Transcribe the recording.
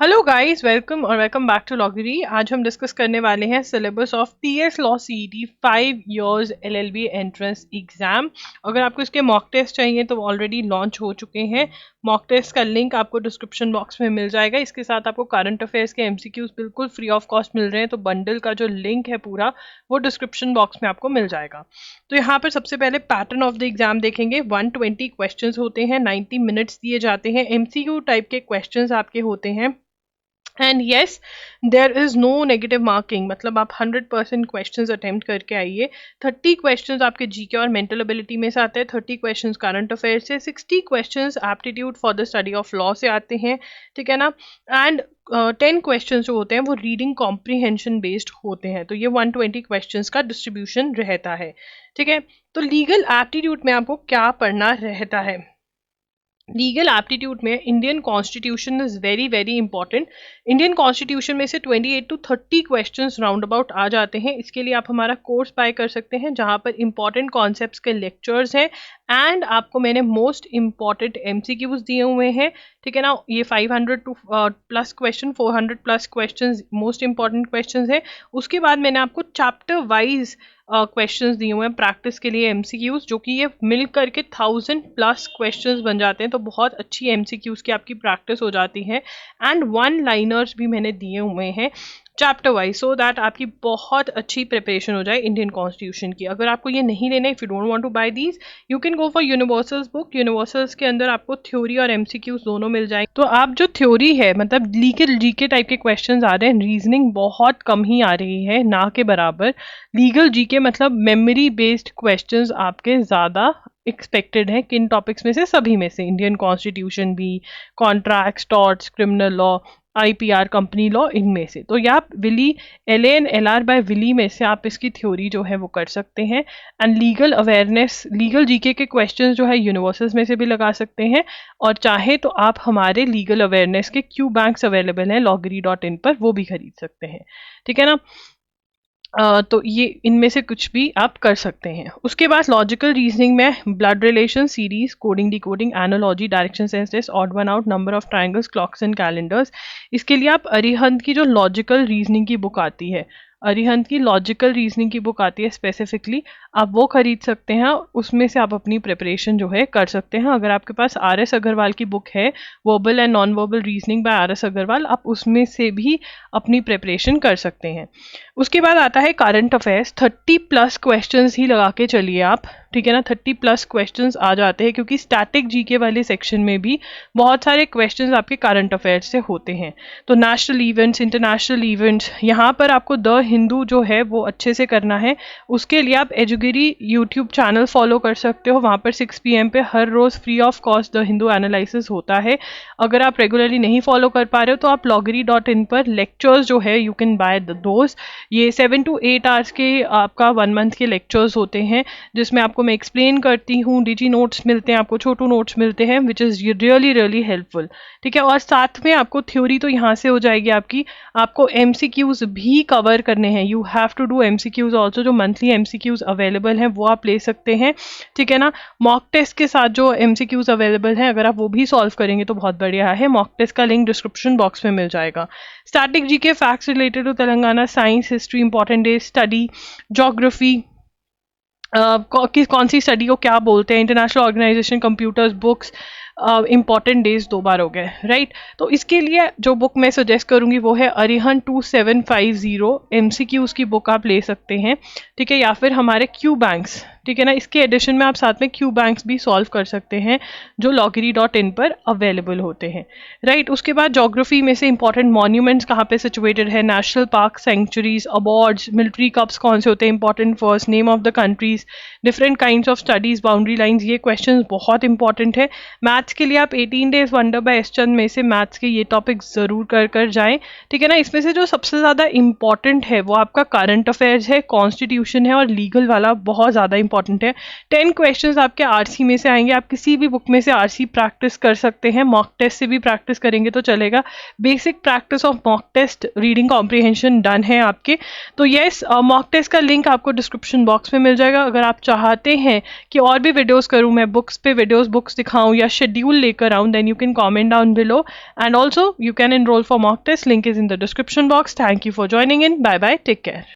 Hello guys, welcome back to लॉगरी। आज हम डिस्कस करने वाले हैं syllabus of TS law CET 5 years LLB entrance exam. अगर आपको इसके मॉक टेस्ट चाहिए तो ऑलरेडी लॉन्च हो चुके हैं। मॉक टेस्ट का लिंक आपको डिस्क्रिप्शन बॉक्स में मिल जाएगा। इसके साथ आपको करंट अफेयर्स के एमसीक्यूज बिल्कुल फ्री ऑफ कॉस्ट मिल रहे हैं, तो बंडल का जो लिंक है पूरा वो डिस्क्रिप्शन बॉक्स में आपको मिल जाएगा। तो यहाँ पर सबसे पहले पैटर्न ऑफ द एग्जाम देखेंगे। 120 क्वेश्चन होते हैं, 90 मिनट्स दिए जाते हैं। एमसीक्यू टाइप के क्वेश्चन आपके होते हैं। And yes, there is no negative marking, मतलब आप 100% क्वेश्चंस अटेम्प्ट करके आइए। 30 क्वेश्चंस आपके जीके और मेंटल एबिलिटी में से आते हैं, 30 क्वेश्चंस करंट अफेयर से, 60 questions aptitude for the study of law से आते हैं, ठीक है ना। एंड 10 क्वेश्चन जो होते हैं वो रीडिंग कॉम्प्रीहेंशन बेस्ड होते हैं। तो ये 120 क्वेश्चंस का डिस्ट्रीब्यूशन रहता है, ठीक है। तो लीगल एप्टीट्यूड में आपको क्या पढ़ना रहता है? लीगल एप्टीट्यूड में Indian constitution is very very important. Indian constitution में से 28 to 30 क्वेश्चंस राउंड अबाउट आ जाते हैं। इसके लिए आप हमारा कोर्स बाय कर सकते हैं, जहां पर इंपॉर्टेंट कॉन्सेप्ट्स के लेक्चर्स हैं एंड आपको मैंने मोस्ट इंपॉर्टेंट एमसीक्यूज दिए हुए हैं, ठीक है ना। ये 500 to plus question, 400 plus question most important question है। उसके बाद मैंने आपको चैप्टर वाइज क्वेश्चंस दिए हुए हैं प्रैक्टिस के लिए एमसीक्यूज, जो कि ये मिल करके 1000 प्लस क्वेश्चंस बन जाते हैं। तो बहुत अच्छी एमसीक्यूज की आपकी प्रैक्टिस हो जाती है। एंड वन लाइनर्स भी मैंने दिए हुए हैं चैप्टर वाइज, सो दैट आपकी बहुत अच्छी प्रिपरेशन हो जाए इंडियन कॉन्स्टिट्यूशन की। अगर आपको ये नहीं लेना, if you don't want to buy these, you can go for Universal's book. Universal's के अंदर आपको थ्योरी और एमसीक्यूज दोनों मिल जाएंगे। तो आप जो थ्योरी है, मतलब लीगल जीके टाइप के क्वेश्चंस आ रहे हैं, रीजनिंग बहुत कम ही आ रही है, ना के बराबर। लीगल जीके मतलब मेमोरी बेस्ड क्वेश्चंस आपके ज़्यादा एक्सपेक्टेड है। किन टॉपिक्स में से? सभी में से। इंडियन कॉन्स्टिट्यूशन भी, contracts, torts, criminal law, IPR, company law, इनमें से। तो या आप Wiley LN LR by Wiley में से आप इसकी थ्योरी जो है वो कर सकते हैं। And legal awareness, legal GK के क्वेश्चंस जो है यूनिवर्सल्स में से भी लगा सकते हैं, और चाहे तो आप हमारे लीगल अवेयरनेस के क्यू बैंक्स अवेलेबल हैं loggery.in पर, वो भी खरीद सकते हैं, ठीक है ना। तो ये इनमें से कुछ भी आप कर सकते हैं। उसके बाद लॉजिकल रीजनिंग में blood relation, series, coding, decoding, analogy, direction sense test, odd one out, number of triangles, clocks and calendars. इसके लिए आप अरिहंत की जो लॉजिकल रीजनिंग की बुक आती है, अरिहंत की लॉजिकल रीजनिंग की बुक आती है स्पेसिफिकली, आप वो खरीद सकते हैं। उसमें से आप अपनी प्रिपरेशन जो है कर सकते हैं। अगर आपके पास आर.एस. अग्रवाल की बुक है, verbal and non verbal reasoning by R S. Agarwal, आप उसमें से भी अपनी प्रिपरेशन कर सकते हैं। उसके बाद आता है करंट अफेयर्स। 30 प्लस क्वेश्चंस ही लगा के चलिए आप, ठीक है ना। 30 प्लस क्वेश्चंस आ जाते हैं, क्योंकि स्टैटिक जीके वाले सेक्शन में भी बहुत सारे क्वेश्चंस आपके करंट अफेयर्स से होते हैं। तो नेशनल इवेंट्स, इंटरनेशनल इवेंट्स, यहाँ पर आपको द हिंदू जो है वो अच्छे से करना है। उसके लिए आप एजुगिरी यूट्यूब चैनल फॉलो कर सकते हो। वहाँ पर 6 PM पे हर रोज़ free of cost the Hindu analysis होता है। अगर आप रेगुलरली नहीं फॉलो कर पा रहे हो तो आप loggery.in पर लेक्चर्स जो है यू कैन बाय दोज। ये 7 to 8 आवर्स के आपका 1 मंथ के लेक्चर्स होते हैं, जिसमें आपको मैं एक्सप्लेन करती हूँ। डिजी नोट्स मिलते हैं आपको, छोटू नोट्स मिलते हैं, which is really really helpful, ठीक है। और साथ में आपको थ्योरी तो यहाँ से हो जाएगी आपकी, आपको एमसीक्यूज भी कवर करने हैं। You have to do MCQs also. जो मंथली एमसीक्यूज अवेलेबल हैं वो आप ले सकते हैं, ठीक है ना। मॉक टेस्ट के साथ जो एमसीक्यूज अवेलेबल हैं, अगर आप वो भी सॉल्व करेंगे तो बहुत बढ़िया है। मॉक टेस्ट का लिंक डिस्क्रिप्शन बॉक्स में मिल जाएगा। Static GK, facts related to Telangana, science, history, important days, study, geography, कौन सी स्टडी को क्या बोलते हैं, international organization, computers, books, important days 2 बार हो गए, राइट। तो इसके लिए जो बुक मैं सजेस्ट करूंगी वो है अरिहंत 2750 एमसीक्यूज की बुक आप ले सकते हैं, ठीक है। या फिर हमारे क्यू बैंक्स, ठीक है ना, इसके एडिशन में आप साथ में क्यू बैंक्स भी सॉल्व कर सकते हैं, जो loggery.in पर अवेलेबल होते हैं, राइट। उसके बाद ज्योग्राफी में से इंपॉर्टेंट मॉन्यूमेंट्स कहाँ पे सिचुएटेड है, national park, sanctuaries, awards, military cups कौन से होते हैं, important first name of the countries, different kinds of studies, boundary lines, ये क्वेश्चन बहुत इंपॉर्टेंट है। मैथ्स के लिए आप 18 days wonder by S Chand में से मैथ्स के ये टॉपिक जरूर कर जाएं, ठीक है ना। इसमें से जो सबसे ज्यादा इंपॉर्टेंट है वो आपका करंट अफेयर्स है, कॉन्स्टिट्यूशन है, और लीगल वाला बहुत ज्यादा इंपॉर्टेंट है। 10 क्वेश्चंस आपके आरसी में से आएंगे। आप किसी भी बुक में से आरसी प्रैक्टिस कर सकते हैं, मॉक टेस्ट से भी प्रैक्टिस करेंगे तो चलेगा। Basic practice of mock test, reading comprehension done है आपके। तो यस, मॉक टेस्ट का लिंक आपको डिस्क्रिप्शन बॉक्स में मिल जाएगा। अगर आप चाहते हैं कि और भी वीडियोस करूं, मैं बुक्स पे वीडियोस, बुक्स दिखाऊं या शेड्यूल schedule लेकर आऊँ, then you can comment down below. And also you can enroll for mock test. Link is in the description box. Thank you for joining in. Bye bye. Take care.